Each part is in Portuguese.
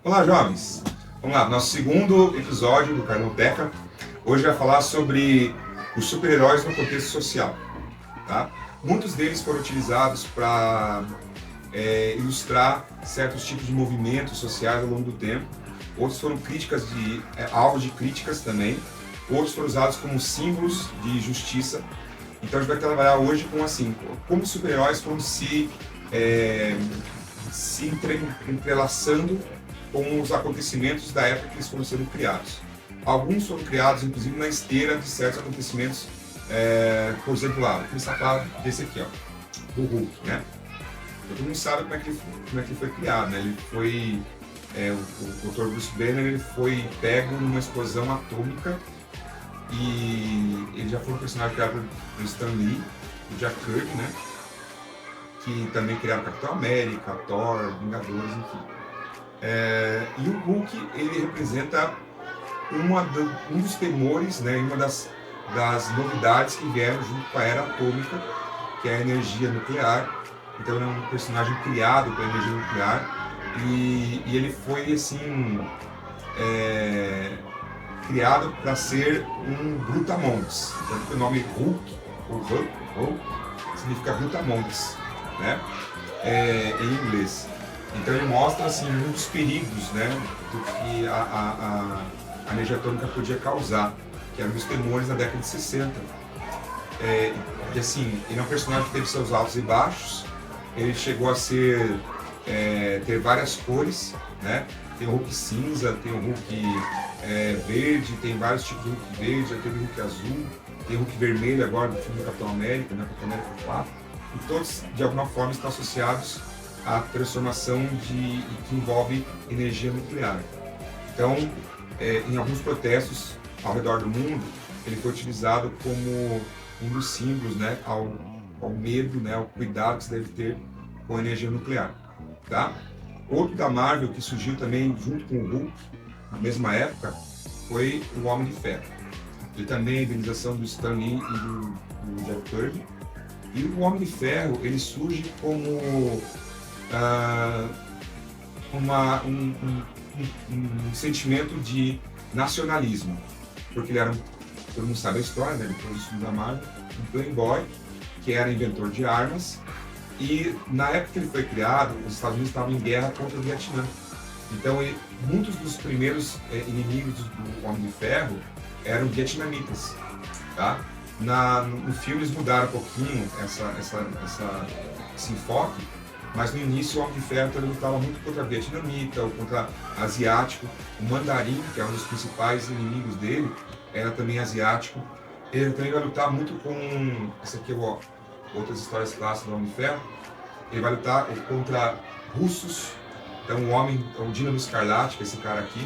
Olá, jovens! Vamos lá, nosso segundo episódio do Carnoteca. Hoje vai falar sobre os super-heróis no contexto social. Tá? Muitos deles foram utilizados para ilustrar certos tipos de movimentos sociais ao longo do tempo. Outros foram alvos de críticas também. Outros foram usados como símbolos de justiça. Então a gente vai trabalhar hoje com como os super-heróis foram se entrelaçando com os acontecimentos da época que eles foram sendo criados. Alguns foram criados, inclusive, na esteira de certos acontecimentos, por exemplo, vou começar a falar desse aqui, do Hulk, né? Todo mundo sabe como é que ele foi criado, né? Ele foi, o Dr. Bruce Banner, ele foi pego numa explosão atômica e ele já foi um personagem criado por Stan Lee, o Jack Kirby, né? Que também criaram Capitão América, Thor, Vingadores, enfim. E o Hulk, ele representa um dos temores, né, uma das novidades que vieram junto com a era atômica, que é a energia nuclear. Então ele é um personagem criado pela energia nuclear e ele foi criado para ser um brutamontes. Tanto que o nome Hulk, ou Hulk, significa brutamontes, né, em inglês. Então ele mostra um dos perigos, né, do que a energia atômica podia causar, que era um dos temores na década de 60. Ele é um personagem que teve seus altos e baixos. Ele chegou a ter várias cores, né? Tem o Hulk cinza, tem o Hulk verde, tem vários tipos de Hulk verde, já teve o Hulk azul, tem o Hulk vermelho agora do filme do Capitão América, né? Capitão América 4. E todos, de alguma forma, estão associados à transformação que envolve energia nuclear. Então, em alguns protestos ao redor do mundo, ele foi utilizado como um dos símbolos, né, ao medo, né, ao cuidado que se deve ter com a energia nuclear. Tá? Outro da Marvel que surgiu também junto com o Hulk, na mesma época, foi o Homem de Ferro. Ele também é a idealização do Stan Lee e do Jack Kirby. E o Homem de Ferro, ele surge como um sentimento de nacionalismo, porque ele era, todo mundo sabe a história, né, depois do filme da Marvel, um playboy que era inventor de armas, e na época que ele foi criado, os Estados Unidos estavam em guerra contra o Vietnã. Então muitos dos primeiros inimigos do Homem de Ferro eram vietnamitas, tá? No filme eles mudaram um pouquinho esse enfoque, mas no início o Homem de Ferro também lutava muito contra vietnamita ou contra asiático. O Mandarim, que é um dos principais inimigos dele, era também asiático. Ele também vai lutar muito com, esse aqui outras histórias clássicas do Homem de Ferro. Ele vai lutar contra russos. Então o Dínamo Escarlate, que é esse cara aqui,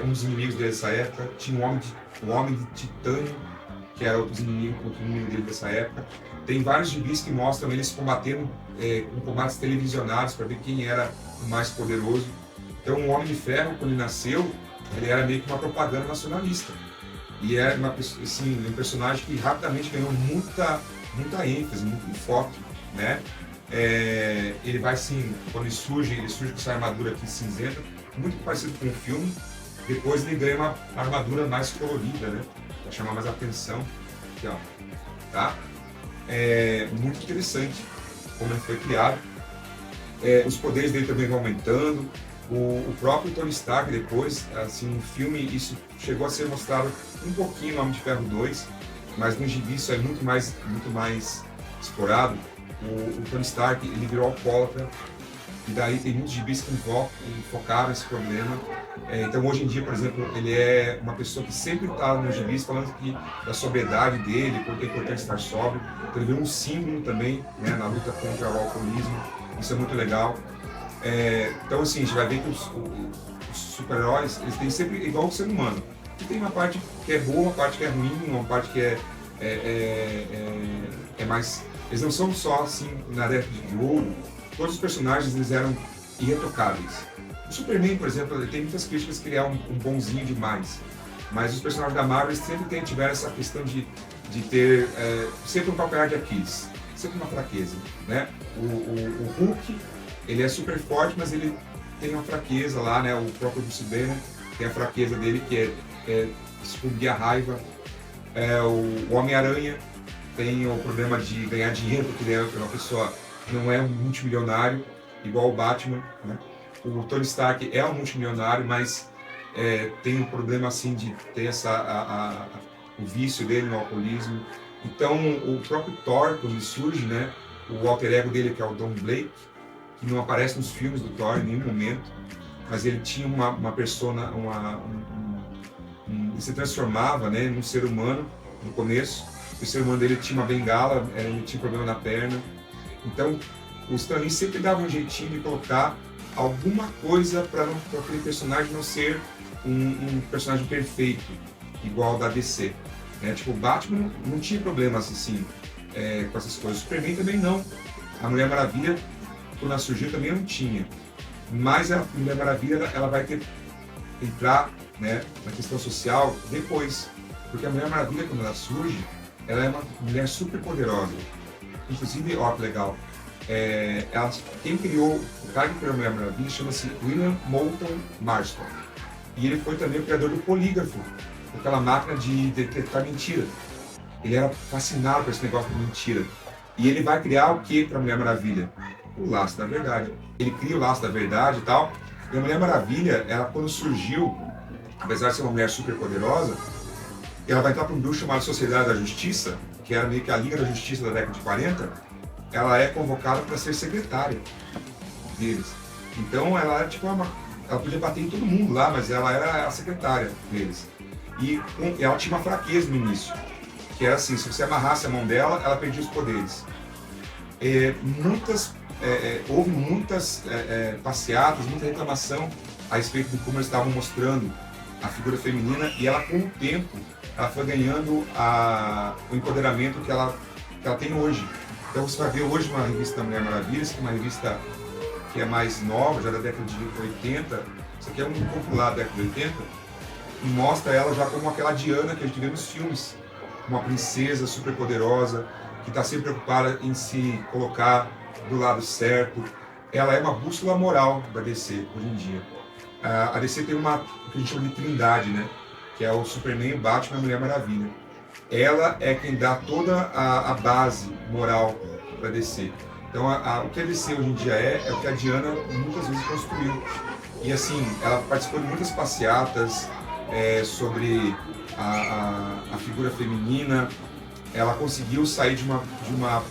um dos inimigos dele dessa época. Tinha um homem de titânio, que era outro inimigo dele dessa época. Tem vários gibis que mostram eles combatendo com combates televisionados para ver quem era o mais poderoso. Então o Homem de Ferro, quando ele nasceu, ele era meio que uma propaganda nacionalista. E é um personagem que rapidamente ganhou muita ênfase, muito enfoque, né? Ele vai quando ele surge com essa armadura aqui cinzenta, muito parecido com o filme. Depois ele ganha uma armadura mais colorida, né? Para chamar mais atenção. Aqui, ó. Tá? Muito interessante como ele foi criado. Os poderes dele também vão aumentando. O próprio Tony Stark depois, no filme, isso chegou a ser mostrado um pouquinho no Homem de Ferro 2, mas no gibi isso é muito mais explorado. O Tony Stark, ele virou alcoólatra, e daí tem muitos gibis que focaram esse problema. Então hoje em dia, por exemplo, ele é uma pessoa que sempre está nos gibis falando da sobriedade dele, porque é importante estar sóbrio. Então ele virou um símbolo também, né, na luta contra o alcoolismo. Isso é muito legal. Então a gente vai ver que os super-heróis, eles têm sempre igual o ser humano. E tem uma parte que é boa, uma parte que é ruim, uma parte que é mais... Eles não são só na década de ouro. Todos os personagens eles eram irretocáveis. O Superman, por exemplo, ele tem muitas críticas que ele é um bonzinho demais. Mas os personagens da Marvel sempre tiveram essa questão de ter sempre um calcanhar de Aquiles, sempre uma fraqueza, né? O Hulk, ele é super forte, mas ele tem uma fraqueza lá, né? O próprio Bruce Banner tem a fraqueza dele, que é explodir a raiva. O Homem-Aranha tem o problema de ganhar dinheiro, porque ele é uma pessoa que não é um multimilionário, igual o Batman, né? O Tony Stark é um multimilionário, mas tem um problema assim de ter o vício dele no alcoolismo. Então, o próprio Thor, quando ele surge, né? O alter ego dele, que é o Don Blake, que não aparece nos filmes do Thor em nenhum momento, mas ele tinha uma persona, ele se transformava, né, num ser humano no começo. O ser humano dele tinha uma bengala, ele tinha problema na perna. Então, o Stan Lee sempre dava um jeitinho de colocar alguma coisa para aquele personagem não ser um personagem perfeito, igual da DC. Né? Tipo, o Batman não tinha problemas assim com essas coisas. O Superman também não. A Mulher Maravilha, quando ela surgiu, também não tinha. Mas a Mulher Maravilha, ela vai entrar, né, na questão social depois. Porque a Mulher Maravilha, quando ela surge, ela é uma mulher super poderosa. Inclusive, ó, que legal. Quem criou, o cara que criou a Mulher Maravilha chama-se William Moulton Marston. E ele foi também o criador do polígrafo, aquela máquina de detectar mentira. Ele era fascinado por esse negócio de mentira. E ele vai criar o que para a Mulher Maravilha? O laço da verdade. Ele cria o laço da verdade e tal. E a Mulher Maravilha, ela quando surgiu, apesar de ser uma mulher super poderosa, ela vai entrar para um grupo chamado Sociedade da Justiça, que era meio que a Liga da Justiça da década de 40. Ela é convocada para ser secretária deles. Então ela era tipo ela podia bater em todo mundo lá, mas ela era a secretária deles. E ela tinha uma fraqueza no início, que era assim, se você amarrasse a mão dela, ela perdia os poderes. Houve muitas passeatas, muita reclamação a respeito de como eles estavam mostrando a figura feminina, e ela, com o tempo, ela foi ganhando o empoderamento que ela tem hoje. Então você vai ver hoje uma revista da Mulher Maravilha, que é uma revista que é mais nova, já da década de 80, isso aqui é um compilado da década de 80, e mostra ela já como aquela Diana que a gente vê nos filmes, uma princesa super poderosa, que está sempre preocupada em se colocar do lado certo. Ela é uma bússola moral da DC hoje em dia. A DC tem o que a gente chama de trindade, né? Que é o Superman, o Batman e a Mulher Maravilha. Ela é quem dá toda a base moral para a DC. Então, o que a DC hoje em dia é o que a Diana muitas vezes construiu. E assim, ela participou de muitas passeatas sobre a figura feminina. Ela conseguiu sair de uma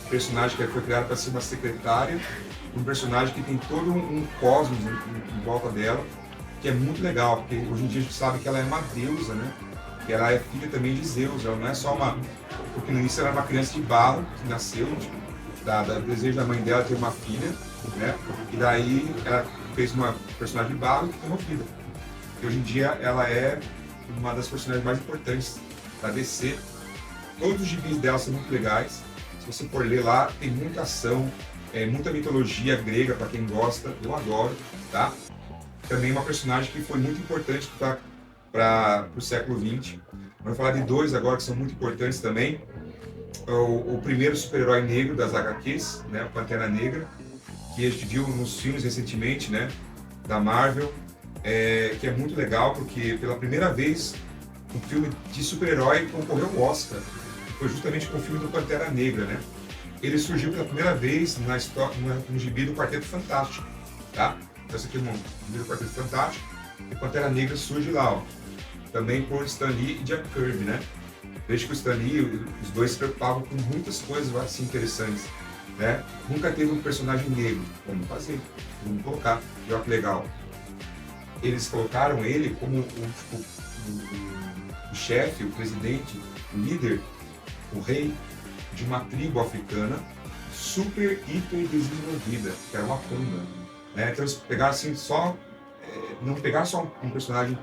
personagem que foi criada para ser uma secretária, um personagem que tem todo um cosmos em volta dela, que é muito legal, porque hoje em dia a gente sabe que ela é uma deusa, né? Que ela é filha também de Zeus, ela não é só porque no início ela era uma criança de barro, que nasceu, do desejo da mãe dela ter uma filha, né? E daí ela fez uma personagem de barro que tem uma filha. E hoje em dia ela é uma das personagens mais importantes da DC. Todos os gibis dela são muito legais. Se você for ler lá, tem muita ação, muita mitologia grega para quem gosta, eu adoro, tá? Também uma personagem que foi muito importante para o século XX. Vamos falar de dois agora que são muito importantes também. O primeiro super-herói negro das HQs, né, o Pantera Negra, que a gente viu nos filmes recentemente, né, da Marvel, que é muito legal porque pela primeira vez um filme de super-herói concorreu ao Oscar. Foi justamente com o filme do Pantera Negra, né? Ele surgiu pela primeira vez no gibi do Quarteto Fantástico, tá? Então esse aqui é um gibi do Quarteto Fantástico, e Pantera Negra surge lá, ó. Também por Stan Lee e Jack Kirby, né? Desde que o Stan Lee, os dois se preocupavam com muitas coisas assim interessantes, né? Nunca teve um personagem negro, vamos fazer, vamos colocar, e olha que legal. Eles colocaram ele como o chefe, o presidente, o líder, o rei de uma tribo africana super hiper desenvolvida, que era uma Wakanda, né? Então eles pegaram assim não pegaram só um personagem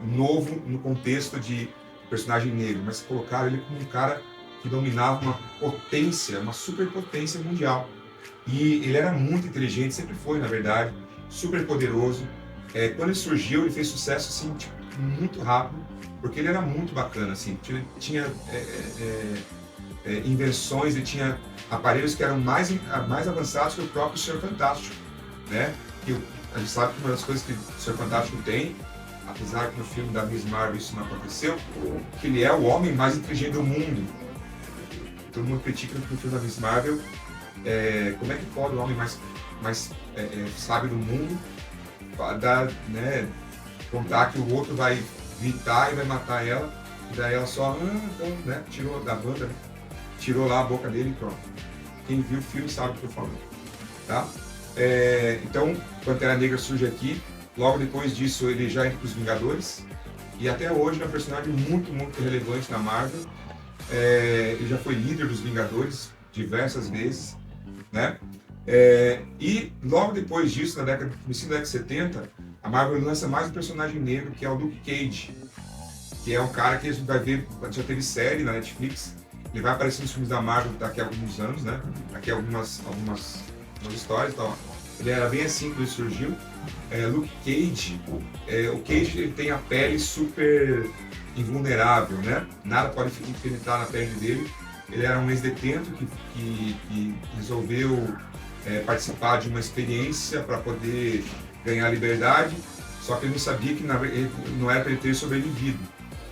novo no contexto de personagem negro, mas colocaram ele como um cara que dominava uma potência, uma superpotência mundial. E ele era muito inteligente, sempre foi, na verdade, super poderoso. Quando ele surgiu, ele fez sucesso assim, tipo, muito rápido, porque ele era muito bacana, assim, tinha invenções, ele tinha aparelhos que eram mais avançados que o próprio Senhor Fantástico, né? E a gente sabe que uma das coisas que o Senhor Fantástico tem, apesar que no filme da Miss Marvel isso não aconteceu, que ele é o homem mais inteligente do mundo. Todo mundo critica no filme da Miss Marvel, como é que pode o homem mais sábio do mundo dar, né, contar que o outro vai gritar e vai matar ela, e daí ela só, então, né, tirou da banda, né, tirou lá a boca dele e pronto. Quem viu o filme sabe o que eu tô falando, tá? Então, Pantera Negra surge aqui, logo depois disso ele já entra para os Vingadores, e até hoje é um personagem muito, muito relevante na Marvel. Ele já foi líder dos Vingadores diversas vezes, né? E logo depois disso, no início da década de 70, a Marvel lança mais um personagem negro, que é o Luke Cage, que é um cara que a gente vai ver, já teve série na Netflix, ele vai aparecer nos filmes da Marvel daqui a alguns anos, né? Daqui a algumas histórias e tal. Ele era bem assim quando ele surgiu. Luke Cage, o Cage ele tem a pele super invulnerável, né? Nada pode penetrar na pele dele. Ele era um ex-detento que resolveu participar de uma experiência para poder ganhar liberdade, só que ele não sabia que ele não era para ele ter sobrevivido,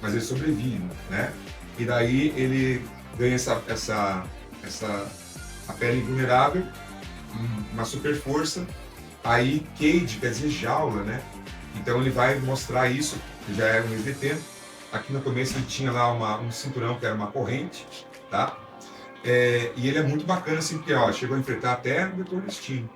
mas ele sobrevive, né? E daí ele ganha a pele invulnerável, uma super força. Aí Cage quer dizer jaula, né? Então ele vai mostrar isso, que já é um ex-detento. Aqui no começo ele tinha lá um cinturão que era uma corrente, tá? E ele é muito bacana assim, porque chegou a enfrentar até o Doutor Destino.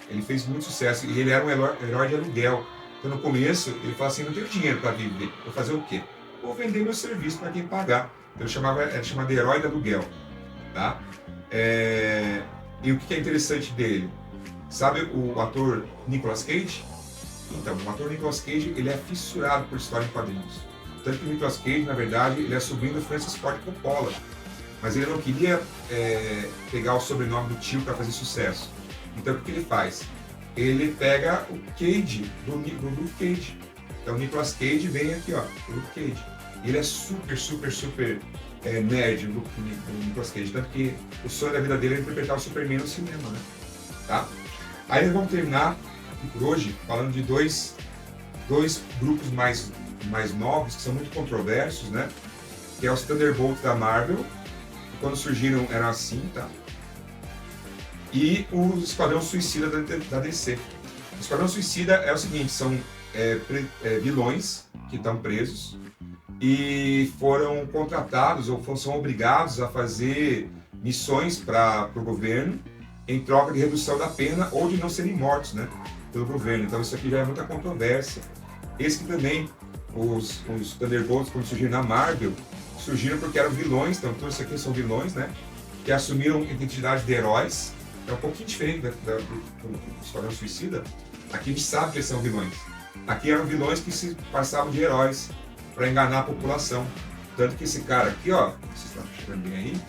Ele fez muito sucesso e ele era um herói de aluguel. Então no começo ele falou assim, não tenho dinheiro para viver, vou fazer o quê? Vou vender meu serviço para quem pagar. Então era chamado de herói de aluguel, tá? E o que é interessante dele? Sabe o ator Nicolas Cage? Então, o ator Nicolas Cage, ele é fissurado por história em quadrinhos. Tanto que o Nicolas Cage, na verdade, ele é sobrinho do Francis Ford Coppola. Mas ele não queria pegar o sobrenome do tio para fazer sucesso. Então, o que ele faz? Ele pega o Cage, do Luke Cage. Então, o Nicolas Cage vem aqui, ó, o Luke Cage. Ele é super, super, super nerd, o Nicolas Cage. Tanto que o sonho da vida dele é interpretar o Superman no cinema, né? Tá? Aí nós vamos terminar aqui por hoje falando de dois grupos mais novos, que são muito controversos, né? Que é os Thunderbolts da Marvel, que quando surgiram eram assim, tá? E o Esquadrão Suicida da DC. O Esquadrão Suicida é o seguinte, são vilões que estão presos e foram contratados ou são obrigados a fazer missões para o governo em troca de redução da pena ou de não serem mortos, né, pelo governo. Então isso aqui já é muita controvérsia. Esse que também, os Thunderbolts, quando surgiram na Marvel, surgiram porque eram vilões, então todos esses aqui são vilões, né, que assumiram identidade de heróis. É um pouquinho diferente do Esquadrão Suicida. Aqui a gente sabe que eles são vilões. Aqui eram vilões que se passavam de heróis para enganar a população. Tanto que esse cara aqui, ó, vocês estão chegando bem aí,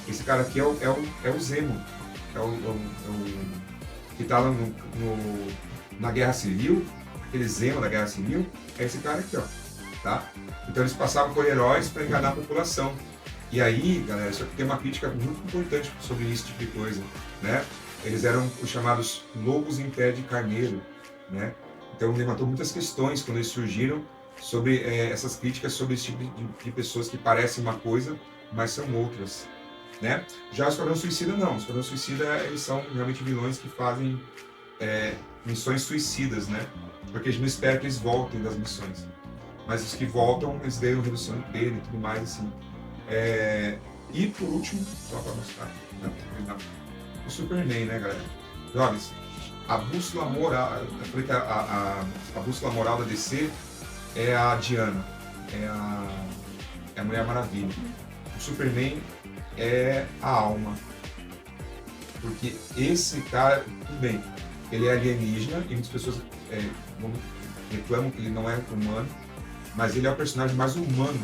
esse cara aqui é o Zemo. É o que está lá na Guerra Civil, aquele Zemo da Guerra Civil, é esse cara aqui, ó, tá? Então eles passavam por heróis para enganar a população. E aí, galera, isso aqui tem uma crítica muito importante sobre esse tipo de coisa, né? Eles eram os chamados lobos em pé de carneiro, né? Então levantou muitas questões quando eles surgiram sobre essas críticas sobre esse tipo de pessoas que parecem uma coisa, mas são outras, né? Já o Esquadrão Suicida não. O Esquadrão Suicida, eles são realmente vilões que fazem missões suicidas, né? Porque a gente não espera que eles voltem das missões. Mas os que voltam, eles ganham redução de pena e tudo mais, assim. E por último, só para mostrar, o Superman, né, galera? Jovens, a bússola moral, eu falei que a bússola moral da DC é a Diana, é a Mulher Maravilha. O Superman é a alma. Porque esse cara, tudo bem, ele é alienígena e muitas pessoas reclamam que ele não é humano, mas ele é o personagem mais humano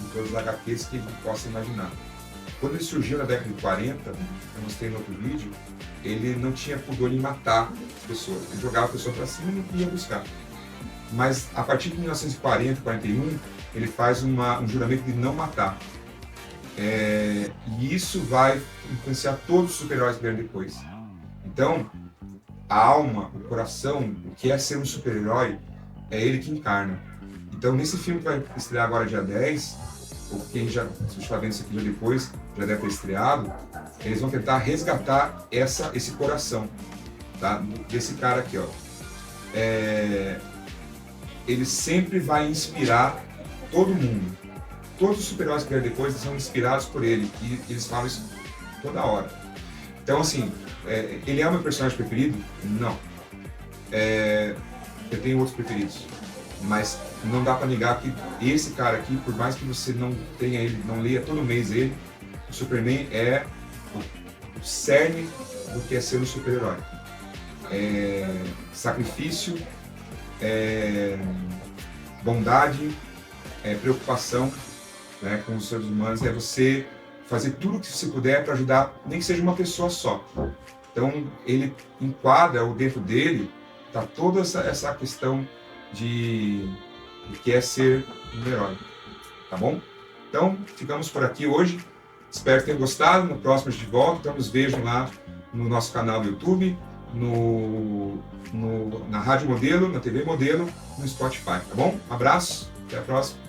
de todos os HQs que a gente possa imaginar. Quando ele surgiu na década de 40, eu mostrei no outro vídeo, ele não tinha pudor em matar as pessoas. Ele jogava a pessoa para cima e não ia buscar. Mas a partir de 1940, 41, ele faz um juramento de não matar. E isso vai influenciar todos os super-heróis que vieram depois. Então, a alma, o coração, o que é ser um super-herói, é ele que encarna. Então, nesse filme que vai estrear agora dia 10, ou quem já, se está vendo isso aqui já depois, já deve ter estreado, eles vão tentar resgatar esse coração, tá? Desse cara aqui, ó. Ele sempre vai inspirar todo mundo. Todos os super-heróis que vieram depois são inspirados por ele, e eles falam isso toda hora. Então, assim, ele é o meu personagem preferido? Não. Eu tenho outros preferidos, mas não dá para negar que esse cara aqui, por mais que você não tenha ele, não leia todo mês ele, o Superman é o cerne do que é ser um super-herói. Sacrifício, bondade, preocupação, né, com os seres humanos, é você fazer tudo o que você puder para ajudar, nem que seja uma pessoa só. Então, ele enquadra, ou dentro dele, está toda essa questão de que é ser um herói, tá bom? Então, ficamos por aqui hoje. Espero que tenham gostado. No próximo de volta, então nos vejam lá no nosso canal do YouTube, na Rádio Modelo, na TV Modelo, no Spotify, tá bom? Um abraço, até a próxima.